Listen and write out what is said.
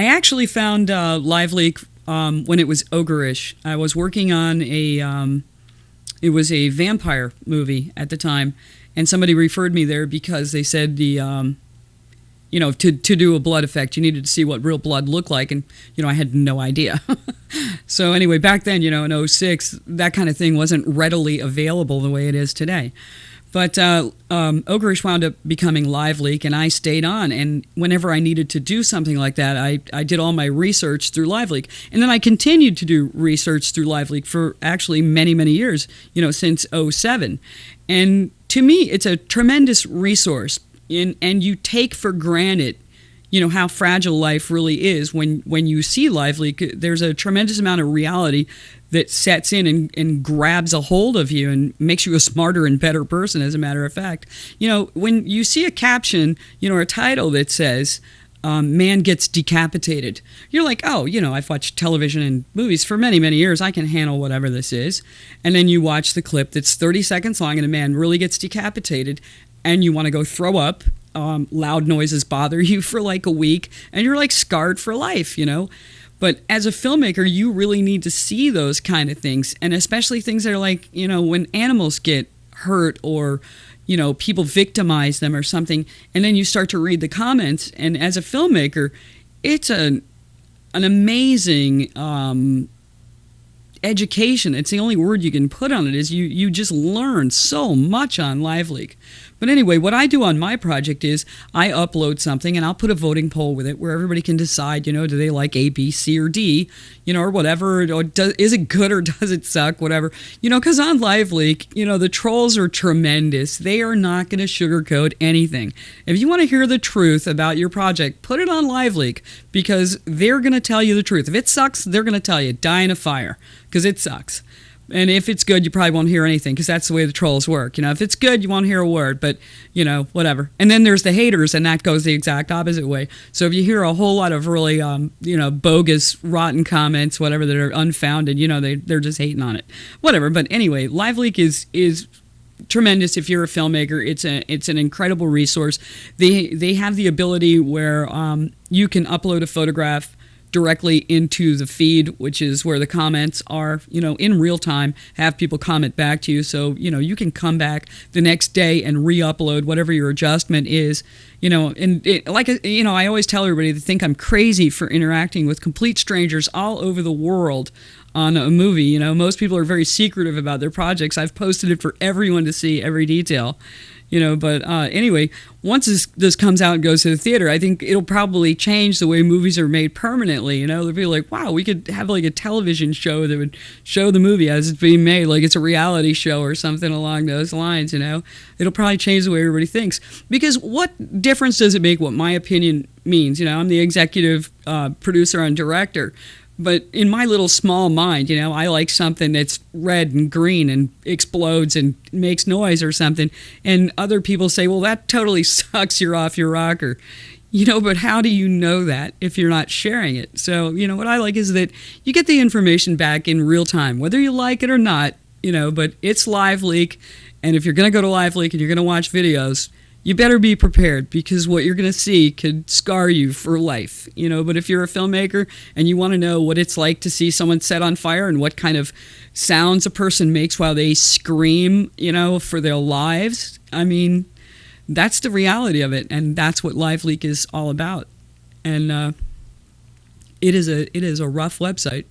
I actually found Live Leak when it was ogreish. I was working on it was a vampire movie at the time, and somebody referred me there because they said to do a blood effect, you needed to see what real blood looked like, and I had no idea. So anyway, back then, in '06, that kind of thing wasn't readily available the way it is today. But Ogreish wound up becoming Live Leak, and I stayed on. And whenever I needed to do something like that, I did all my research through Live Leak. And then I continued to do research through Live Leak for actually many, many years, since '07. And to me, it's a tremendous resource. And you take for granted, how fragile life really is when you see Live Leak. There's a tremendous amount of reality that sets in and grabs a hold of you and makes you a smarter and better person, as a matter of fact. When you see a caption, or a title that says, man gets decapitated, you're like, oh, I've watched television and movies for many, many years. I can handle whatever this is. And then you watch the clip that's 30 seconds long and a man really gets decapitated, and you want to go throw up. Loud noises bother you for like a week, and you're like scarred for life, But as a filmmaker, you really need to see those kind of things, and especially things that are like, when animals get hurt or, people victimize them or something, and then you start to read the comments. And as a filmmaker, it's an amazing education. It's the only word you can put on it, is you just learn so much on Live Leak. But anyway, what I do on my project is I upload something and I'll put a voting poll with it where everybody can decide, do they like A, B, C, or D, or whatever, or is it good or does it suck, whatever. Because on Live Leak, the trolls are tremendous. They are not going to sugarcoat anything. If you want to hear the truth about your project, put it on Live Leak, because they're going to tell you the truth. If it sucks, they're going to tell you, die in a fire, because it sucks. And if it's good, you probably won't hear anything, because that's the way the trolls work. If it's good, you won't hear a word, but, whatever. And then there's the haters, and that goes the exact opposite way. So if you hear a whole lot of really, bogus, rotten comments, whatever, that are unfounded, they're just hating on it. Whatever. But anyway, Live Leak is tremendous if you're a filmmaker. It's an incredible resource. They have the ability where you can upload a photograph directly into the feed, which is where the comments are, in real time, have people comment back to you. So, you can come back the next day and re-upload whatever your adjustment is, and I always tell everybody to think I'm crazy for interacting with complete strangers all over the world on a movie. Most people are very secretive about their projects. I've posted it for everyone to see, every detail. But anyway, once this comes out and goes to the theater, I think it'll probably change the way movies are made permanently. They'll be like, wow, we could have like a television show that would show the movie as it's being made, like it's a reality show or something along those lines. It'll probably change the way everybody thinks, because what difference does it make what my opinion means? I'm the executive producer and director. But in my little small mind, I like something that's red and green and explodes and makes noise or something. And other people say, well, that totally sucks. You're off your rocker. But how do you know that if you're not sharing it? So, what I like is that you get the information back in real time, whether you like it or not, but it's Live Leak. And if you're going to go to Live Leak and you're going to watch videos, you better be prepared, because what you're going to see could scar you for life, But if you're a filmmaker and you want to know what it's like to see someone set on fire and what kind of sounds a person makes while they scream, for their lives, that's the reality of it. And that's what Live Leak is all about. And it is a rough website.